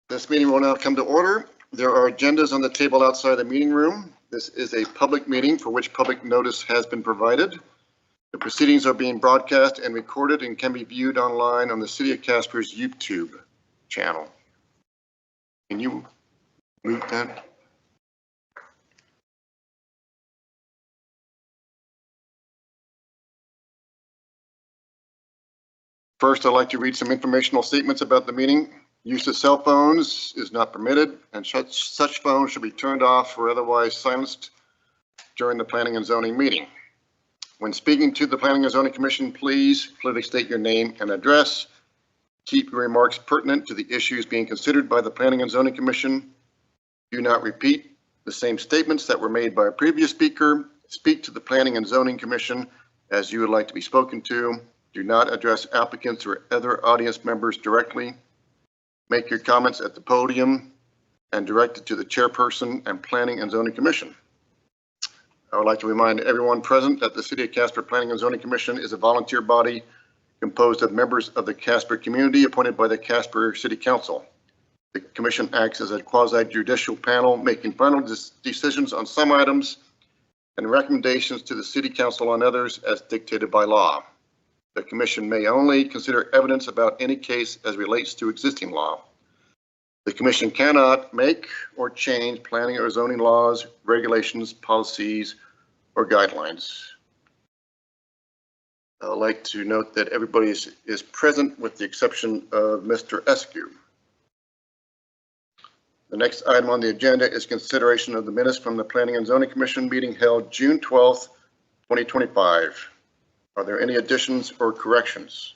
This meeting will now come to order. There are agendas on the table outside the meeting room. This is a public meeting for which public notice has been provided. The proceedings are being broadcast and recorded and can be viewed online on the City of Casper's YouTube channel. Can you mute that? First, I'd like to read some informational statements about the meeting. Use of cell phones is not permitted, and such phones should be turned off or otherwise silenced during the Planning and Zoning meeting. When speaking to the Planning and Zoning Commission, please clearly state your name and address. Keep your remarks pertinent to the issues being considered by the Planning and Zoning Commission. Do not repeat the same statements that were made by a previous speaker. Speak to the Planning and Zoning Commission as you would like to be spoken to. Do not address applicants or other audience members directly. Make your comments at the podium and direct it to the chairperson and Planning and Zoning Commission. I would like to remind everyone present that the City of Casper Planning and Zoning Commission is a volunteer body composed of members of the Casper community appointed by the Casper City Council. The Commission acts as a quasi-judicial panel making final decisions on some items and recommendations to the City Council on others as dictated by law. The Commission may only consider evidence about any case as relates to existing law. The Commission cannot make or change planning or zoning laws, regulations, policies, or guidelines. I would like to note that everybody is present with the exception of Mr. Eskew. The next item on the agenda is consideration of the minutes from the Planning and Zoning Commission meeting held June 12th, 2025. Are there any additions or corrections?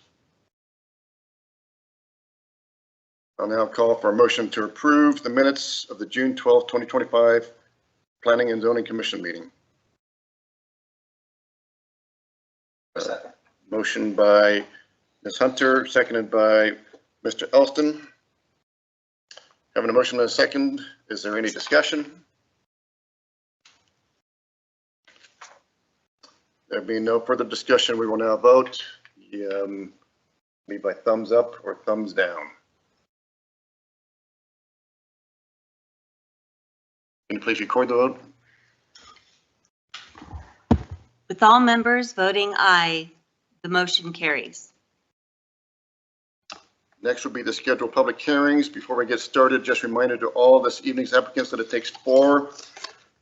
I'll now call for a motion to approve the minutes of the June 12th, 2025 Planning and Zoning Commission meeting. Motion by Ms. Hunter, seconded by Mr. Elston. Having a motion and a second, is there any discussion? There being no further discussion, we will now vote. Me by thumbs up or thumbs down. Can you please record the vote? With all members voting aye, the motion carries. Next will be the scheduled public hearings. Before we get started, just a reminder to all this evening's applicants that it takes 4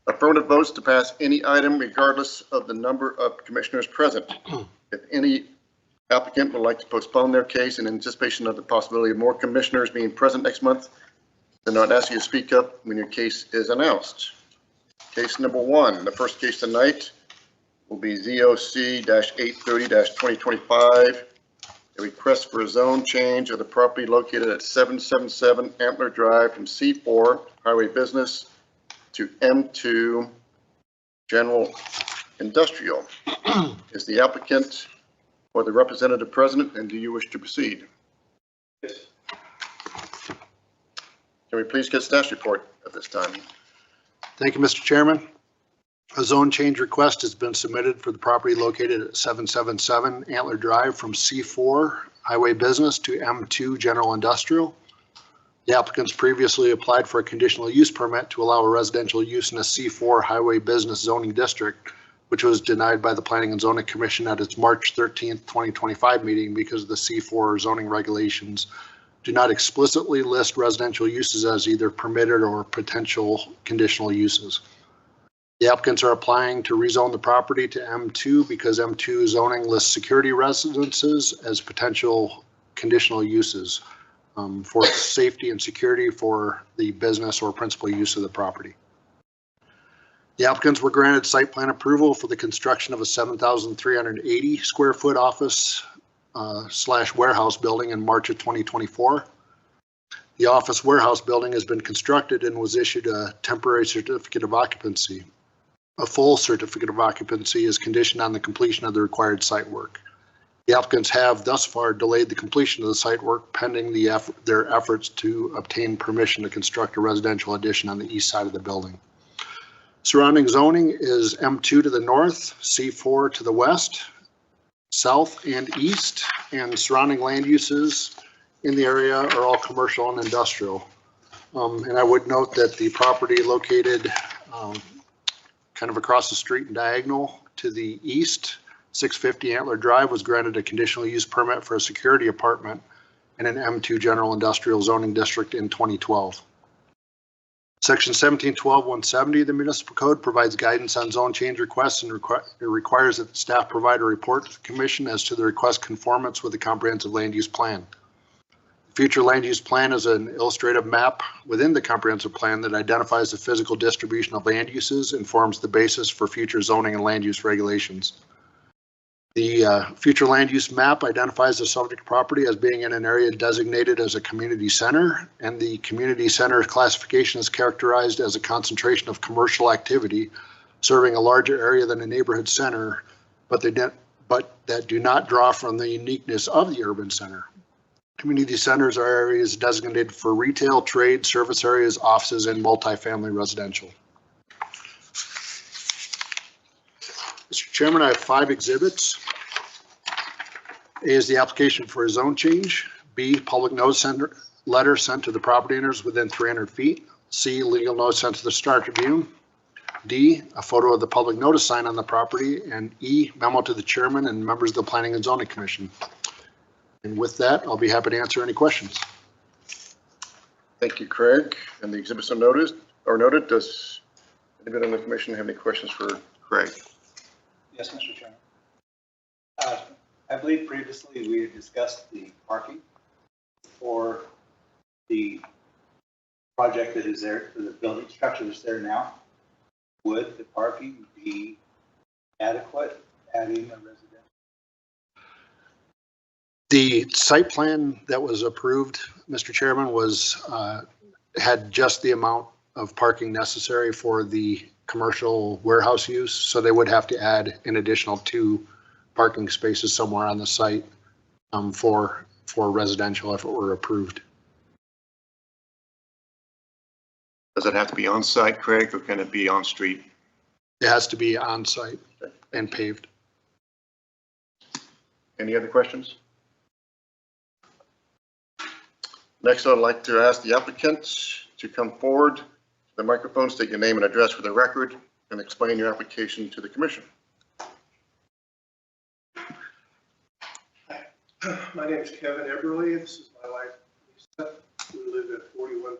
affirmative votes to pass any item, regardless of the number of commissioners present. If any applicant would like to postpone their case in anticipation of the possibility of more commissioners being present next month, then I'd ask you to speak up when your case is announced. Case number 1, the first case tonight will be ZOC-830-2025, a request for a zone change of the property located at 777 Antler Drive from C4 Highway Business to M2 General Industrial. Is the applicant or the representative present, and do you wish to proceed? Yes. Can we please get staff's report at this time? Thank you, Mr. Chairman. A zone change request has been submitted for the property located at 777 Antler Drive from C4 Highway Business to M2 General Industrial. The applicants previously applied for a conditional use permit to allow a residential use in a C4 Highway Business zoning district, which was denied by the Planning and Zoning Commission at its March 13th, 2025 meeting because the C4 zoning regulations do not explicitly list residential uses as either permitted or potential conditional uses. The applicants are applying to rezone the property to M2 because M2 zoning lists security residences as potential conditional uses for safety and security for the business or principal use of the property. The applicants were granted site plan approval for the construction of a 7,380 square foot office / warehouse building in March of 2024. The office warehouse building has been constructed and was issued a temporary certificate of occupancy. A full certificate of occupancy is conditioned on the completion of the required site work. The applicants have thus far delayed the completion of the site work pending their efforts to obtain permission to construct a residential addition on the east side of the building. Surrounding zoning is M2 to the north, C4 to the west, south and east, and surrounding land uses in the area are all commercial and industrial. And I would note that the property located kind of across the street and diagonal to the east, 650 Antler Drive, was granted a conditional use permit for a security apartment in an M2 general industrial zoning district in 2012. Section 1712-170 of the municipal code provides guidance on zone change requests and it requires that the staff provide a report to the commission as to the request conformance with the comprehensive land use plan. Future land use plan is an illustrative map within the comprehensive plan that identifies the physical distribution of land uses and forms the basis for future zoning and land use regulations. The future land use map identifies the subject property as being in an area designated as a community center, and the community center classification is characterized as a concentration of commercial activity serving a larger area than a neighborhood center, but that do not draw from the uniqueness of the urban center. Community centers are areas designated for retail, trade, service areas, offices, and multifamily residential. Mr. Chairman, I have 5 exhibits. A is the application for a zone change. B, public notice letter sent to the property owners within 300 feet. C, legal notice sent to the Star Tribune. D, a photo of the public notice sign on the property. And E, memo to the chairman and members of the Planning and Zoning Commission. And with that, I'll be happy to answer any questions. Thank you, Craig. And the exhibits are noted. Does anybody on the commission have any questions for Craig? Yes, Mr. Chairman. I believe previously we had discussed the parking for the project that is there, for the building structure that's there now. Would the parking be adequate, adding a residential? The site plan that was approved, Mr. Chairman, was had just the amount of parking necessary for the commercial warehouse use, so they would have to add an additional 2 parking spaces somewhere on the site for residential if it were approved. Does it have to be on site, Craig, or can it be on street? It has to be on site and paved. Any other questions? Next, I'd like to ask the applicant to come forward to the microphone, state your name and address for the record, and explain your application to the commission. My name is Kevin Eberly. This is my wife, Lisa. We live at 41.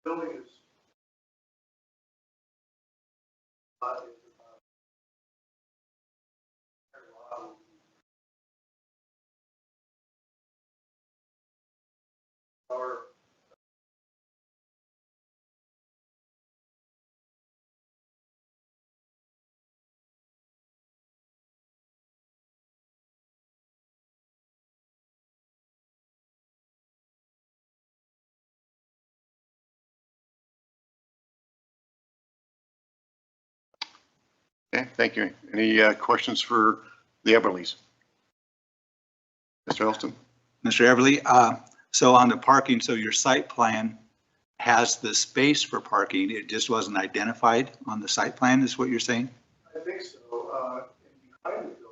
Building is our Okay, thank you. Any questions for the Eberleys? Mr. Elston? Mr. Everly, so on the parking, so your site plan has the space for parking, it just wasn't identified on the site plan, is what you're saying? I think so. And behind the building,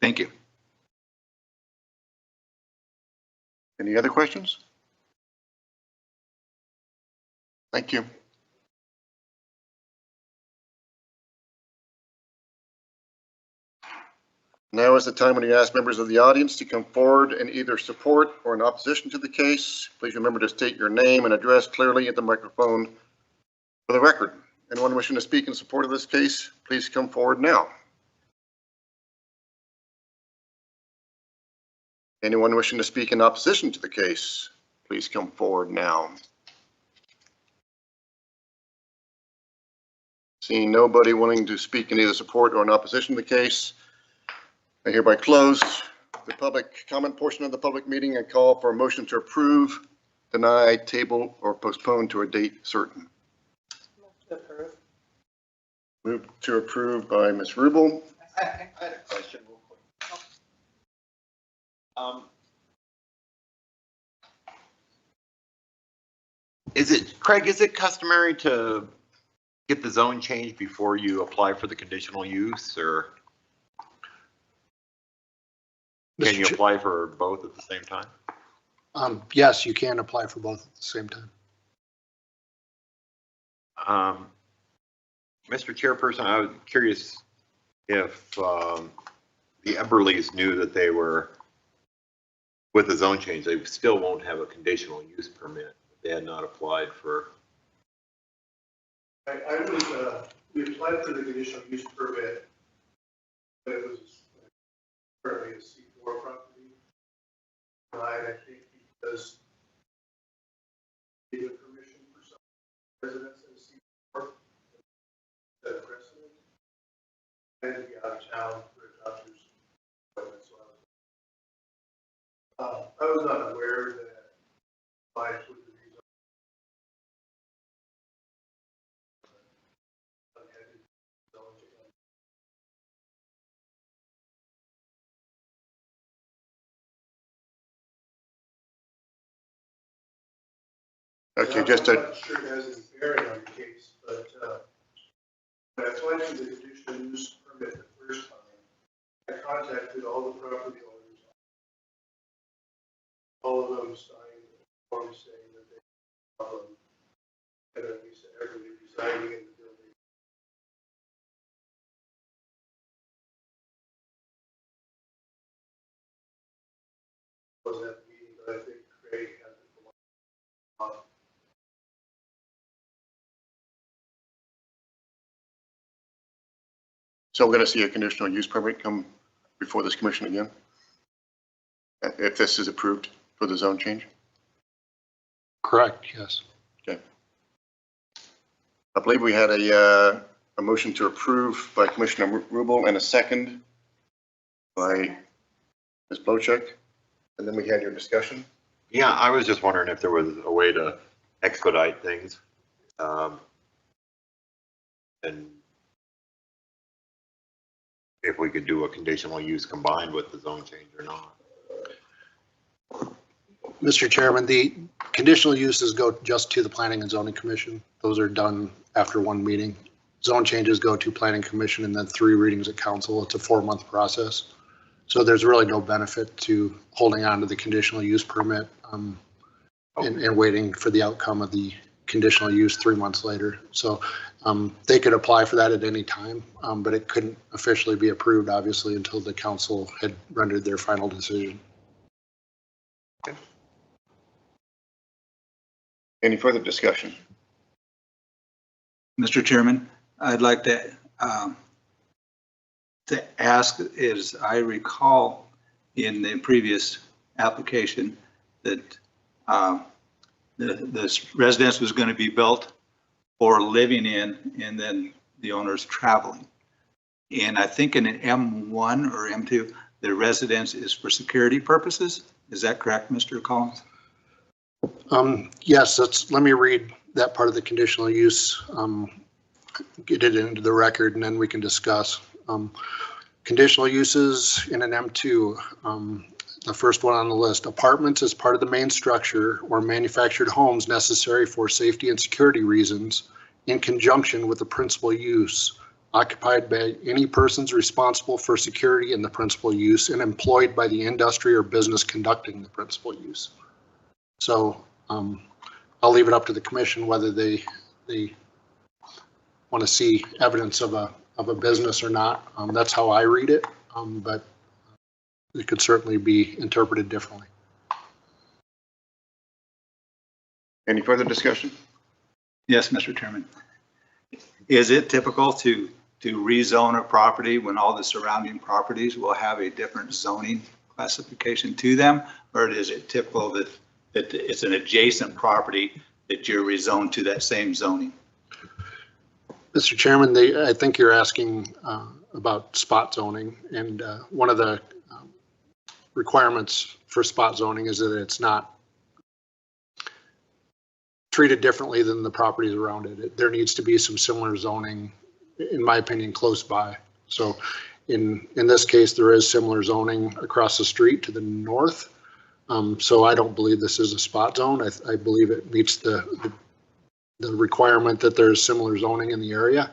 Thank you. Any other questions? Thank you. Now is the time when you ask members of the audience to come forward and either support or in opposition to the case. Please remember to state your name and address clearly at the microphone for the record. Anyone wishing to speak in support of this case, please come forward now. Anyone wishing to speak in opposition to the case, please come forward now. Seeing nobody willing to speak in either support or in opposition to the case, I hereby close the public comment portion of the public meeting and call for a motion to approve, deny, table, or postpone to a date certain. Move to approve by Ms. Rubel. I had a question real quick. Craig, is it customary to get the zone changed before you apply for the conditional use, or can you apply for both at the same time? Yes, you can apply for both at the same time. Mr. Chairperson, I was curious if the Eberleys knew that they were, with the zone change, they still won't have a conditional use permit. They had not applied for. I was, we applied for the conditional use permit, but it was currently a C4 property. I think because given permission for some residents in a C4, that precedent, I had to be out of town for a doctor's appointment, so I was not aware that applied for the rezone. Okay, just I'm a, not sure it has any bearing on your case, but when I applied for the conditional use permit the first time, I contacted all the property owners. All of them signed a form saying that they had a problem, and at least everybody residing in the building. Was that meeting, but I think Craig had it. so we're going to see a conditional use permit come before this commission again? If this is approved for the zone change? Correct, yes. Okay. I believe we had a motion to approve by Commissioner Rubel and a second by Ms. Bochek. And then we had your discussion. Yeah, I was just wondering if there was a way to expedite things. And if we could do a conditional use combined with the zone change or not. Mr. Chairman, the conditional uses go just to the Planning and Zoning Commission. Those are done after one meeting. Zone changes go to Planning Commission and then 3 readings at council. It's a 4-month process. So there's really no benefit to holding on to the conditional use permit and waiting for the outcome of the conditional use 3 months later. So they could apply for that at any time, but it couldn't officially be approved, obviously, until the council had rendered their final decision. Any further discussion? Mr. Chairman, I'd like to ask, as I recall in the previous application, that this residence was going to be built for living in, and then the owner's traveling. And I think in an M1 or M2, the residence is for security purposes. Is that correct, Mr. Collins? Yes, let me read that part of the conditional use, get it into the record, and then we can discuss. Conditional uses in an M2, the first one on the list, apartments as part of the main structure or manufactured homes necessary for safety and security reasons in conjunction with the principal use occupied by any persons responsible for security in the principal use and employed by the industry or business conducting the principal use. So I'll leave it up to the commission whether they want to see evidence of a business or not. That's how I read it, but it could certainly be interpreted differently. Any further discussion? Yes, Mr. Chairman. Is it typical to rezone a property when all the surrounding properties will have a different zoning classification to them? Or is it typical that it's an adjacent property that you're rezoned to that same zoning? Mr. Chairman, I think you're asking about spot zoning, and one of the requirements for spot zoning is that it's not treated differently than the properties around it. There needs to be some similar zoning, in my opinion, close by. So in this case, there is similar zoning across the street to the north. So I don't believe this is a spot zone. I believe it meets the requirement that there's similar zoning in the area.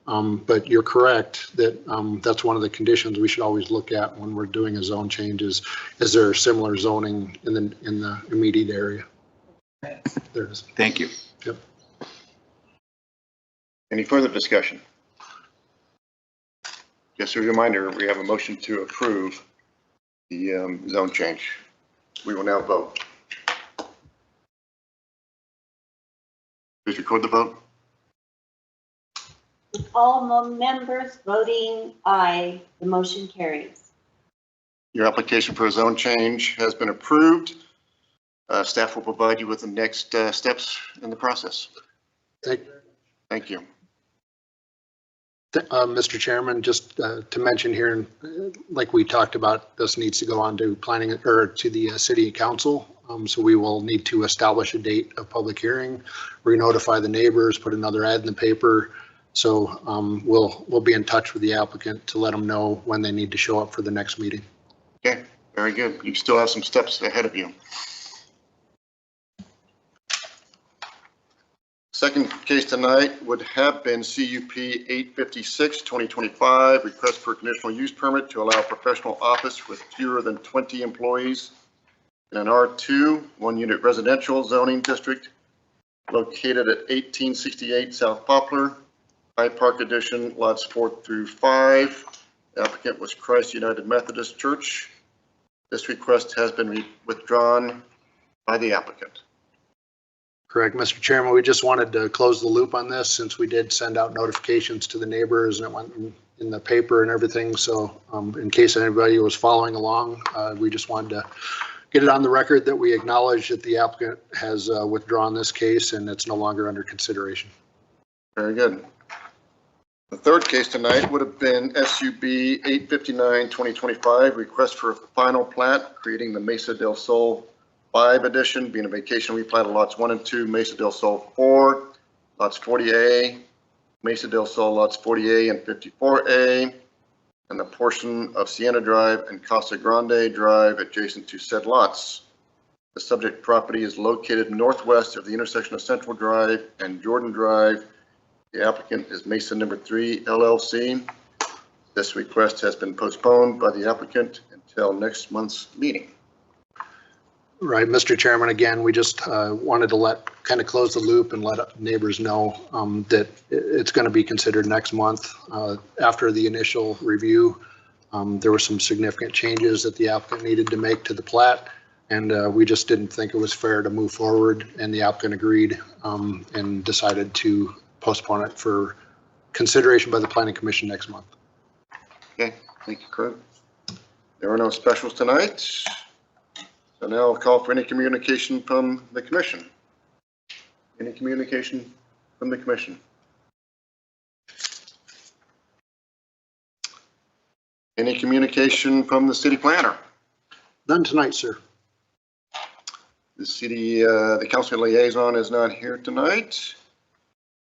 But you're correct that that's one of the conditions we should always look at when we're doing a zone change is there similar zoning in the immediate area? There is. Thank you. Yep. Any further discussion? Just a reminder, we have a motion to approve the zone change. We will now vote. Please record the vote. With all members voting aye, the motion carries. Your application for a zone change has been approved. Staff will provide you with the next steps in the process. Thank you. Mr. Chairman, just to mention here, like we talked about, this needs to go on to planning or to the city council. So we will need to establish a date of public hearing, re-notify the neighbors, put another ad in the paper. So we'll be in touch with the applicant to let them know when they need to show up for the next meeting. Okay, very good. You still have some steps ahead of you. Second case tonight would have been CUP 856, 2025, request for conditional use permit to allow a professional office with fewer than 20 employees in an R2, 1-unit residential zoning district located at 1868 South Poplar, High Park Edition, lots 4 through 5. The applicant was Christ United Methodist Church. This request has been withdrawn by the applicant. Correct, Mr. Chairman. We just wanted to close the loop on this since we did send out notifications to the neighbors and it went in the paper and everything. So in case anybody was following along, we just wanted to get it on the record that we acknowledge that the applicant has withdrawn this case and it's no longer under consideration. Very good. The third case tonight would have been SUB 859, 2025, request for a final plat creating the Mesa del Sol 5 edition, being a vacation replat of lots 1 and 2, Mesa del Sol 4, lots 40A, Mesa del Sol lots 40A and 54A, and the portion of Sienna Drive and Casa Grande Drive adjacent to said lots. The subject property is located northwest of the intersection of Central Drive and Jordan Drive. The applicant is Mesa Number 3 LLC. This request has been postponed by the applicant until next month's meeting. Right, Mr. Chairman, again, we just wanted to kind of close the loop and let neighbors know that it's going to be considered next month. After the initial review, there were some significant changes that the applicant needed to make to the plat, and we just didn't think it was fair to move forward, and the applicant agreed and decided to postpone it for consideration by the Planning Commission next month. Okay, thank you, Craig. There are no specials tonight. So now I'll call for any communication from the commission. Any communication from the commission? Any communication from the city planner? None tonight, sir. The council liaison is not here tonight.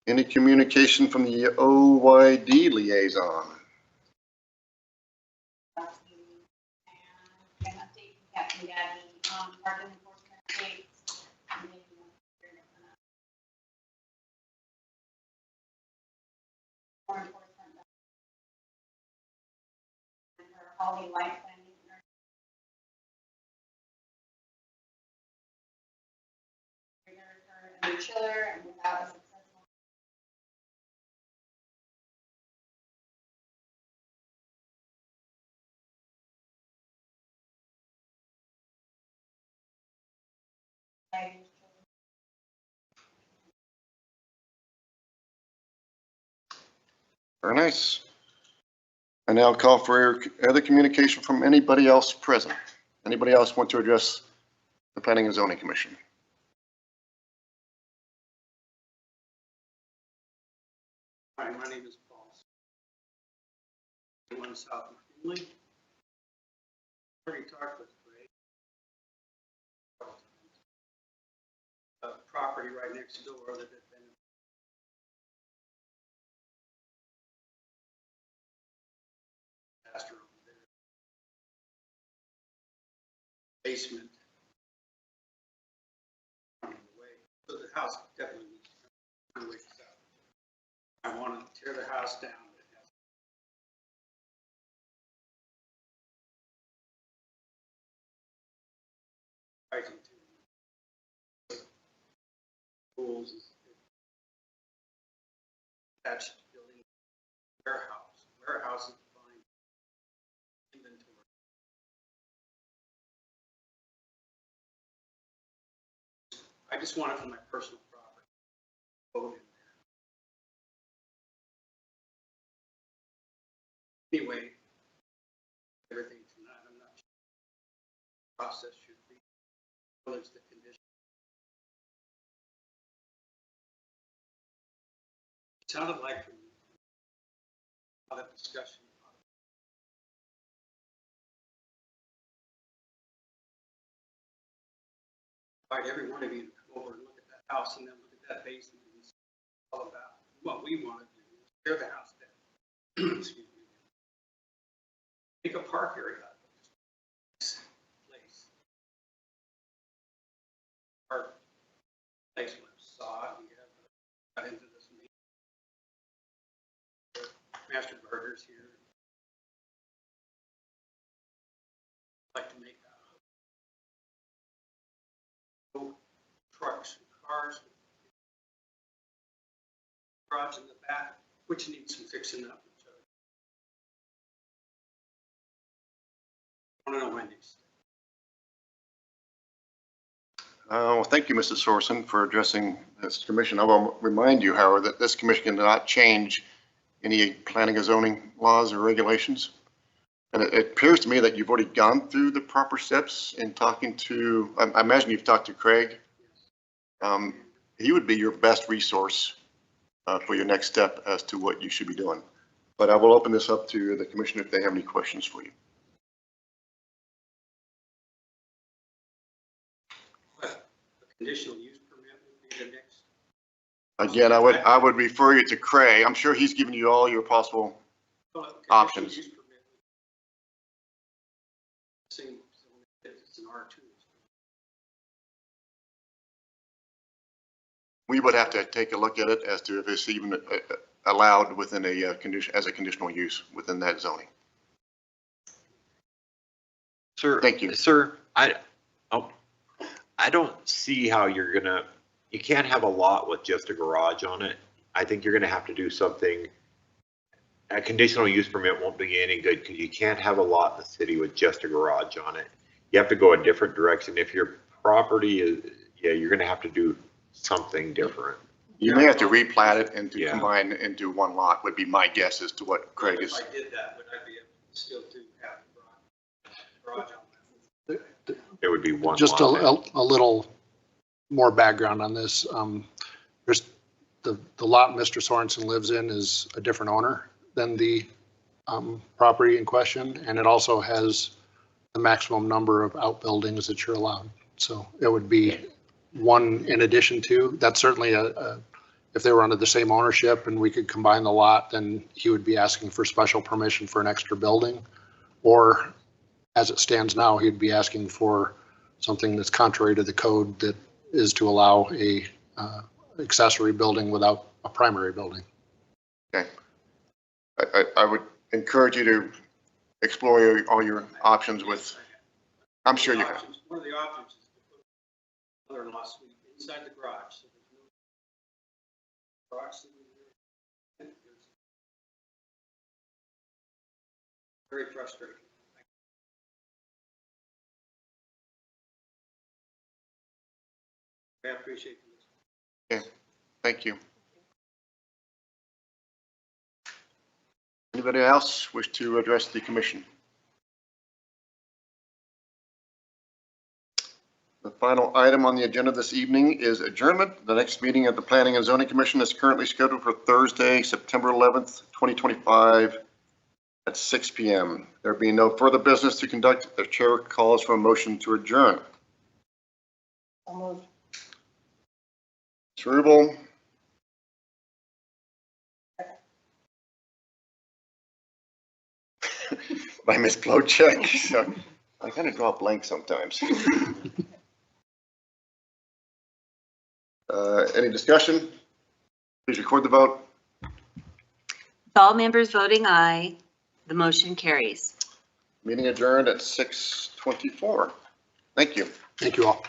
Any communication from the OYD liaison? Park enforcement dates. More enforcement. Holly White planning. A new chiller and without a successful. Very nice. I now call for other communication from anybody else present. Anybody else want to address the Planning and Zoning Commission? Hi, my name is Paul. I live south of Finley. already talked with Greg. Property right next door that had been Casper over there. Basement. So the house definitely needs to come south. I want to tear the house down. Rising to pools, attached building, warehouse is fine. Inventory. I just want it for my personal property. Vote in there. Anyway, everything tonight, I'm not sure the process should be. Whether it's the condition. It sounded like from a lot of discussion. Invite every one of you to come over and look at that house and then look at that basement and see all about what we want to do is tear the house down. Excuse me. Make a park area out of this place. Our place was sod. We have got into this meeting. Master Burgers here. I'd like to make trucks and cars, garage in the back, which needs some fixing up. I want to know when these. Well, thank you, Mrs. Sorson, for addressing this commission. I will remind you, however, that this commission cannot change any planning or zoning laws or regulations. And it appears to me that you've already gone through the proper steps in talking to, I imagine you've talked to Craig. He would be your best resource for your next step as to what you should be doing. But I will open this up to the commission if they have any questions for you. Conditional use permit would be the next. Again, I would refer you to Craig. I'm sure he's given you all your possible options. Use permit. Same, it's an R2. We would have to take a look at it as to if it's even allowed within a condition, as a conditional use within that zoning. Sir. Thank you. Sir, I don't see how you can't have a lot with just a garage on it. I think you're gonna have to do something. A conditional use permit won't be any good because you can't have a lot in the city with just a garage on it. You have to go a different direction. If your property is, yeah, you're gonna have to do something different. You may have to replat it and to Yeah. combine into one lot would be my guess as to what Craig is. If I did that, would I be able still to have the garage on my? It would be one Just lot. a little more background on this. There's the lot Mr. Sorensen lives in is a different owner than the property in question, and it also has the maximum number of outbuildings that you're allowed. So it would be one in addition to. That's certainly if they were under the same ownership and we could combine the lot, then he would be asking for special permission for an extra building. Or as it stands now, he'd be asking for something that's contrary to the code, that is to allow a accessory building without a primary building. Okay. I would encourage you to explore all your options with, I'm sure you have. One of the options is to put mother-in-law suite inside the garage, so there's no garage sitting there. Very frustrating. I appreciate this. Okay, thank you. Anybody else wish to address the commission? The final item on the agenda this evening is adjournment. The next meeting of the Planning and Zoning Commission is currently scheduled for Thursday, September 11th, 2025 at 6 PM. There being no further business to conduct, the chair calls for a motion to adjourn. So moved. Ms. Rubel? By Ms. Plowcheck. So I kind of draw a blank sometimes. Any discussion? Please record the vote. With all members voting aye, the motion carries. Meeting adjourned at 6:24. Thank you. Thank you all.